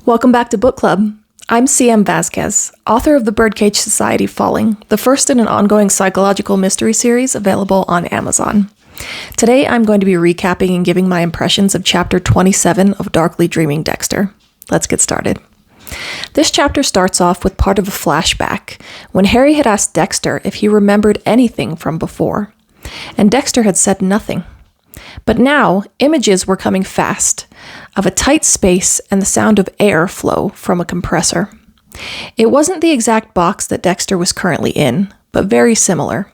Welcome back to Book Club. I'm C.M. Vasquez, author of The Birdcage Society Falling, the first in an ongoing psychological mystery series available on Amazon. Today I'm going to be recapping and giving my impressions of Chapter 27 of Darkly Dreaming Dexter. Let's get started. This chapter starts off with part of a flashback, when Harry had asked Dexter if he remembered anything from before, and Dexter had said nothing. But now, images were coming fast, of a tight space and the sound of air flow from a compressor. It wasn't the exact box that Dexter was currently in, but very similar.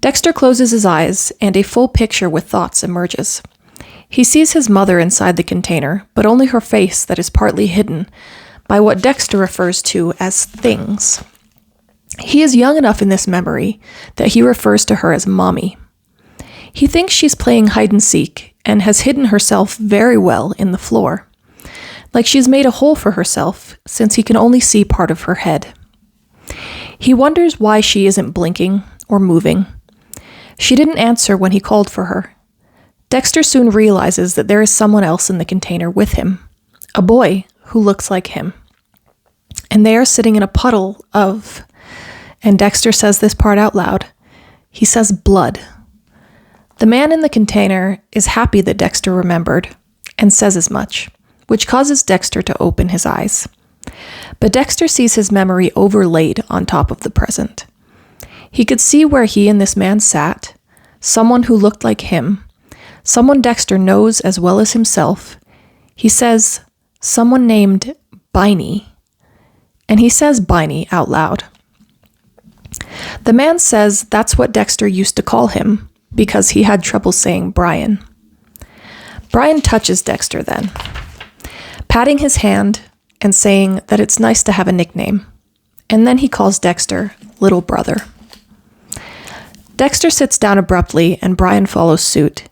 Dexter closes his eyes, and a full picture with thoughts emerges. He sees his mother inside the container, but only her face that is partly hidden by what Dexter refers to as things. He is young enough in this memory that he refers to her as Mommy. He thinks she's playing hide-and-seek and has hidden herself very well in the floor, like she's made a hole for herself since he can only see part of her head. He wonders why she isn't blinking or moving. She didn't answer when he called for her. Dexter soon realizes that there is someone else in the container with him, a boy who looks like him. And they are sitting in a puddle of, and Dexter says this part out loud, he says blood. The man in the container is happy that Dexter remembered, and says as much, which causes Dexter to open his eyes. But Dexter sees his memory overlaid on top of the present. He could see where he and this man sat, someone who looked like him, someone Dexter knows as well as himself. He says, someone named Biney, and he says Biney out loud. The man says that's what Dexter used to call him, because he had trouble saying Brian. Brian touches Dexter then, patting his hand and saying that it's nice to have a nickname, and then he calls Dexter Little Brother. Dexter sits down abruptly and Brian follows suit.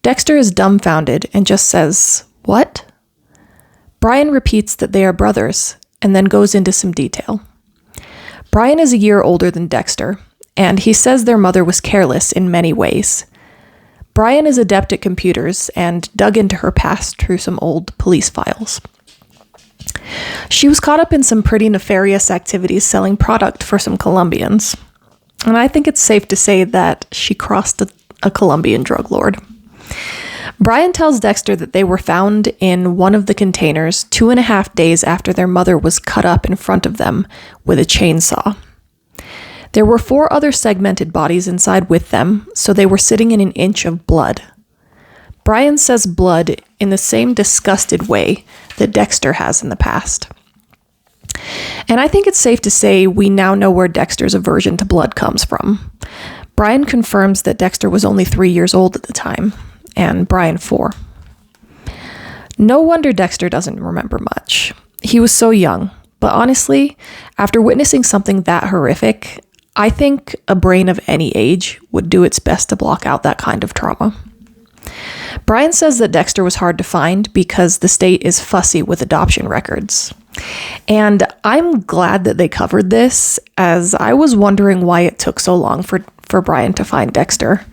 Dexter is dumbfounded and just says, "What?" Brian repeats that they are brothers and then goes into some detail. Brian is a year older than Dexter, and he says their mother was careless in many ways. Brian is adept at computers and dug into her past through some old police files. She was caught up in some pretty nefarious activities selling product for some Colombians, and I think it's safe to say that she crossed a Colombian drug lord. Brian tells Dexter that they were found in one of the containers 2.5 days after their mother was cut up in front of them with a chainsaw. There were 4 other segmented bodies inside with them, so they were sitting in an inch of blood. Brian says blood in the same disgusted way that Dexter has in the past. And I think it's safe to say we now know where Dexter's aversion to blood comes from. Brian confirms that Dexter was only 3 years old at the time, and Brian 4. No wonder Dexter doesn't remember much. He was so young, but honestly, after witnessing something that horrific, I think a brain of any age would do its best to block out that kind of trauma. Brian says that Dexter was hard to find because the state is fussy with adoption records. And I'm glad that they covered this, as I was wondering why it took so long for Brian to find Dexter.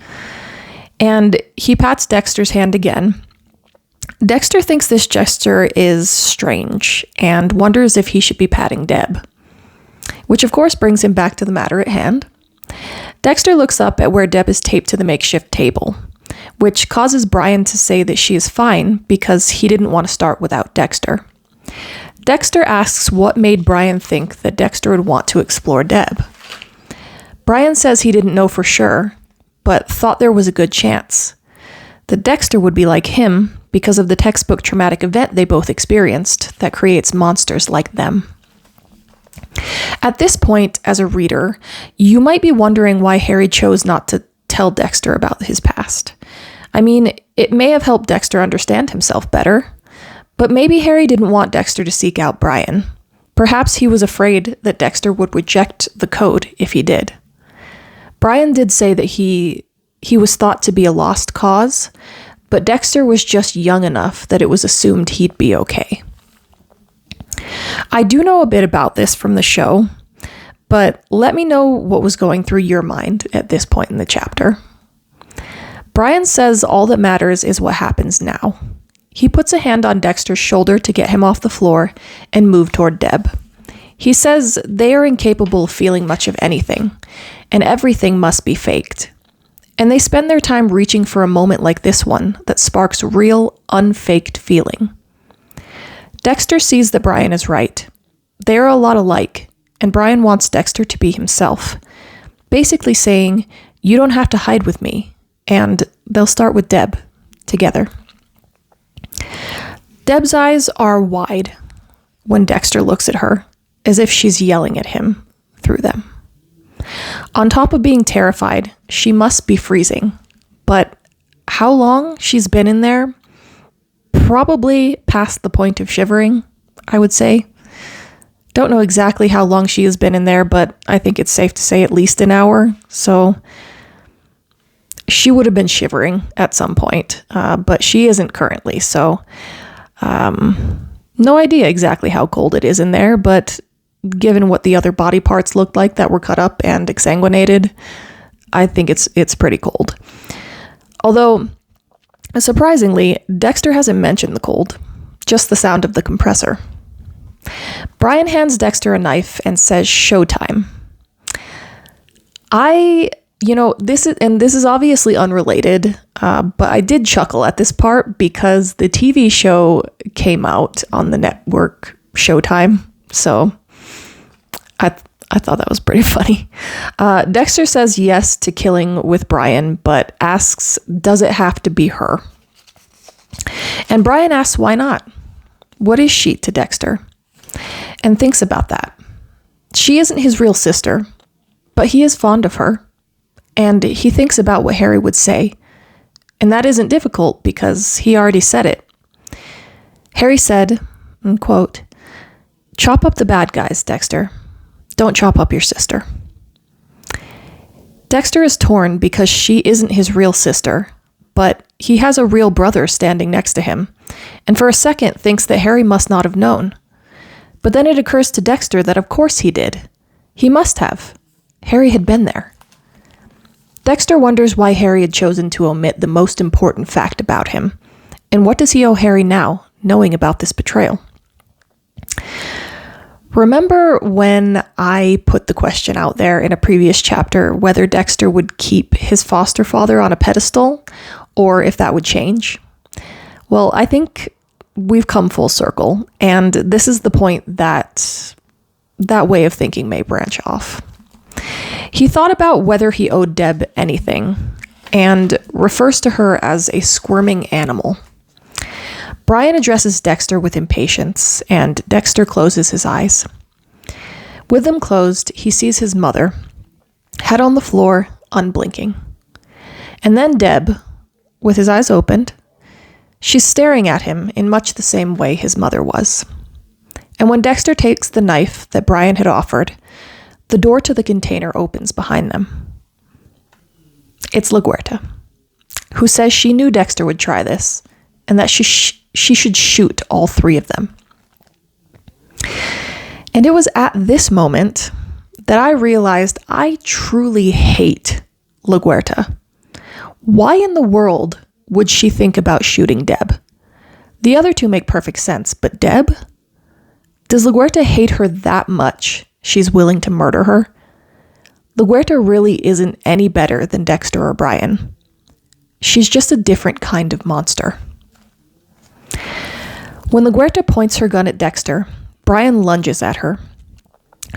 And he pats Dexter's hand again. Dexter thinks this gesture is strange and wonders if he should be patting Deb, which of course brings him back to the matter at hand. Dexter looks up at where Deb is taped to the makeshift table, which causes Brian to say that she is fine because he didn't want to start without Dexter. Dexter asks what made Brian think that Dexter would want to explore Deb. Brian says he didn't know for sure, but thought there was a good chance that Dexter would be like him because of the textbook traumatic event they both experienced that creates monsters like them. At this point, as a reader, you might be wondering why Harry chose not to tell Dexter about his past. I mean, it may have helped Dexter understand himself better, but maybe Harry didn't want Dexter to seek out Brian. Perhaps he was afraid that Dexter would reject the code if he did. Brian did say that he was thought to be a lost cause, but Dexter was just young enough that it was assumed he'd be okay. I do know a bit about this from the show, but let me know what was going through your mind at this point in the chapter. Brian says all that matters is what happens now. He puts a hand on Dexter's shoulder to get him off the floor and move toward Deb. He says they are incapable of feeling much of anything, and everything must be faked. And they spend their time reaching for a moment like this one that sparks real, unfaked feeling. Dexter sees that Brian is right. They are a lot alike, and Brian wants Dexter to be himself, basically saying, "You don't have to hide with me," and they'll start with Deb together. Deb's eyes are wide when Dexter looks at her, as if she's yelling at him through them. On top of being terrified, she must be freezing. But how long she's been in there? Probably past the point of shivering, I would say. Don't know exactly how long she has been in there, but I think it's safe to say at least an hour. So she would have been shivering at some point, but she isn't currently. So no idea exactly how cold it is in there, but given what the other body parts looked like that were cut up and exsanguinated, I think it's pretty cold. Although, surprisingly, Dexter hasn't mentioned the cold, just the sound of the compressor. Brian hands Dexter a knife and says, "Showtime." This is obviously unrelated, but I did chuckle at this part because the TV show came out on the network Showtime, so I thought that was pretty funny. Dexter says yes to killing with Brian, but asks, does it have to be her? And Brian asks why not? What is she to Dexter? And thinks about that. She isn't his real sister, but he is fond of her. And he thinks about what Harry would say. And that isn't difficult because he already said it. Harry said, and quote, "Chop up the bad guys, Dexter. Don't chop up your sister." Dexter is torn because she isn't his real sister, but he has a real brother standing next to him, and for a second thinks that Harry must not have known. But then it occurs to Dexter that of course he did. He must have. Harry had been there. Dexter wonders why Harry had chosen to omit the most important fact about him, and what does he owe Harry now, knowing about this betrayal? Remember when I put the question out there in a previous chapter whether Dexter would keep his foster father on a pedestal or if that would change? Well, I think we've come full circle, and this is the point that way of thinking may branch off. He thought about whether he owed Deb anything and refers to her as a squirming animal. Brian addresses Dexter with impatience, and Dexter closes his eyes. With them closed, he sees his mother, head on the floor, unblinking. And then Deb, with his eyes opened. She's staring at him in much the same way his mother was. And when Dexter takes the knife that Brian had offered, the door to the container opens behind them. It's LaGuerta, who says she knew Dexter would try this, and that she should shoot all three of them. And it was at this moment that I realized I truly hate LaGuerta. Why in the world would she think about shooting Deb? The other two make perfect sense, but Deb? Does LaGuerta hate her that much she's willing to murder her? LaGuerta really isn't any better than Dexter or Brian. She's just a different kind of monster. When LaGuerta points her gun at Dexter, Brian lunges at her.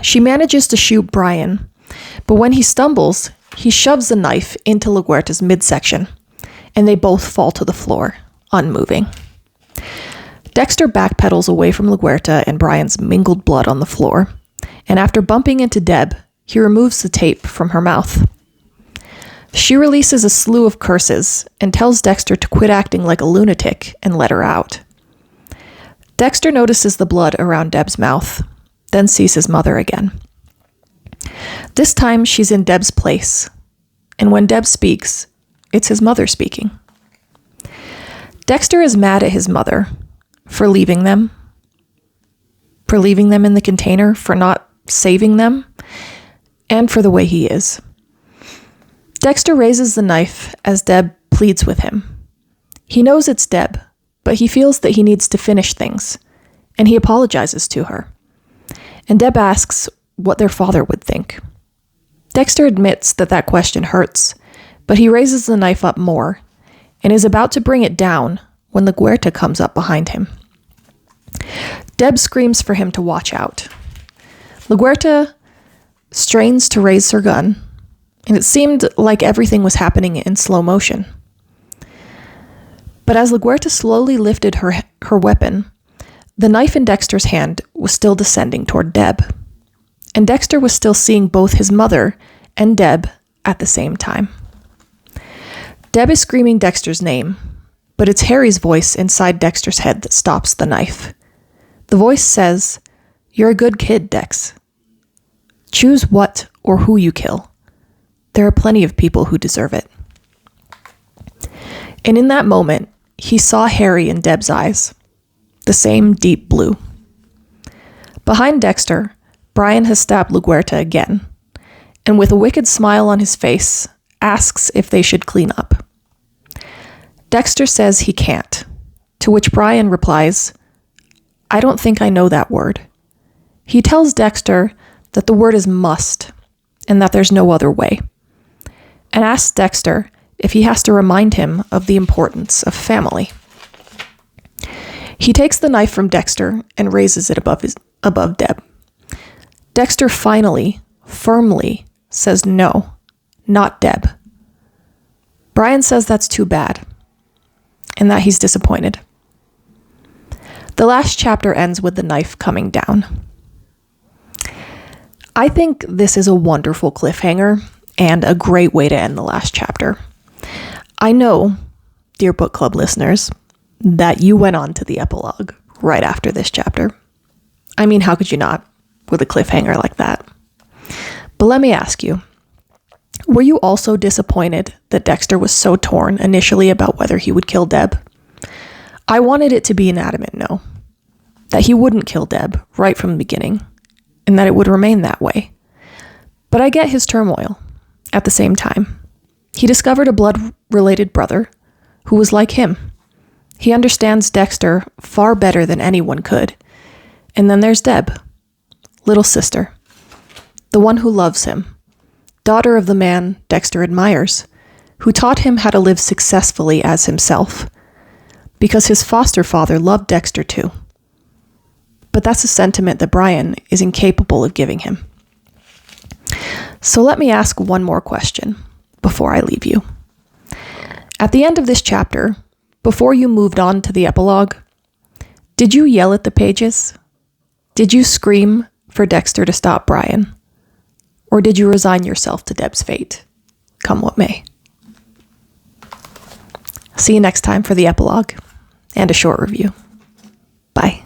She manages to shoot Brian, but when he stumbles, he shoves the knife into LaGuerta's midsection, and they both fall to the floor, unmoving. Dexter backpedals away from LaGuerta and Brian's mingled blood on the floor, and after bumping into Deb, he removes the tape from her mouth. She releases a slew of curses and tells Dexter to quit acting like a lunatic and let her out. Dexter notices the blood around Deb's mouth, then sees his mother again. This time she's in Deb's place, and when Deb speaks, it's his mother speaking. Dexter is mad at his mother for leaving them in the container, for not saving them, and for the way he is. Dexter raises the knife as Deb pleads with him. He knows it's Deb, but he feels that he needs to finish things, and he apologizes to her. And Deb asks what their father would think. Dexter admits that that question hurts, but he raises the knife up more and is about to bring it down when LaGuerta comes up behind him. Deb screams for him to watch out. LaGuerta strains to raise her gun, and it seemed like everything was happening in slow motion. But as LaGuerta slowly lifted her weapon, the knife in Dexter's hand was still descending toward Deb, and Dexter was still seeing both his mother and Deb at the same time. Deb is screaming Dexter's name, but it's Harry's voice inside Dexter's head that stops the knife. The voice says, "You're a good kid, Dex. Choose what or who you kill. There are plenty of people who deserve it." And in that moment, he saw Harry in Deb's eyes, the same deep blue. Behind Dexter, Brian has stabbed LaGuerta again, and with a wicked smile on his face, asks if they should clean up. Dexter says he can't, to which Brian replies, "I don't think I know that word." He tells Dexter that the word is must, and that there's no other way, and asks Dexter if he has to remind him of the importance of family. He takes the knife from Dexter and raises it above Deb. Dexter finally, firmly, says no, not Deb. Brian says that's too bad, and that he's disappointed. The last chapter ends with the knife coming down. I think this is a wonderful cliffhanger and a great way to end the last chapter. I know, dear book club listeners, that you went on to the epilogue right after this chapter. I mean, how could you not with a cliffhanger like that? But let me ask you, were you also disappointed that Dexter was so torn initially about whether he would kill Deb? I wanted it to be an adamant no, that he wouldn't kill Deb right from the beginning, and that it would remain that way. But I get his turmoil at the same time. He discovered a blood-related brother who was like him. He understands Dexter far better than anyone could. And then there's Deb, little sister, the one who loves him, daughter of the man Dexter admires, who taught him how to live successfully as himself, because his foster father loved Dexter too. But that's a sentiment that Brian is incapable of giving him. So let me ask one more question before I leave you. At the end of this chapter, before you moved on to the epilogue, did you yell at the pages? Did you scream for Dexter to stop Brian? Or did you resign yourself to Deb's fate, come what may? See you next time for the epilogue and a short review. Bye.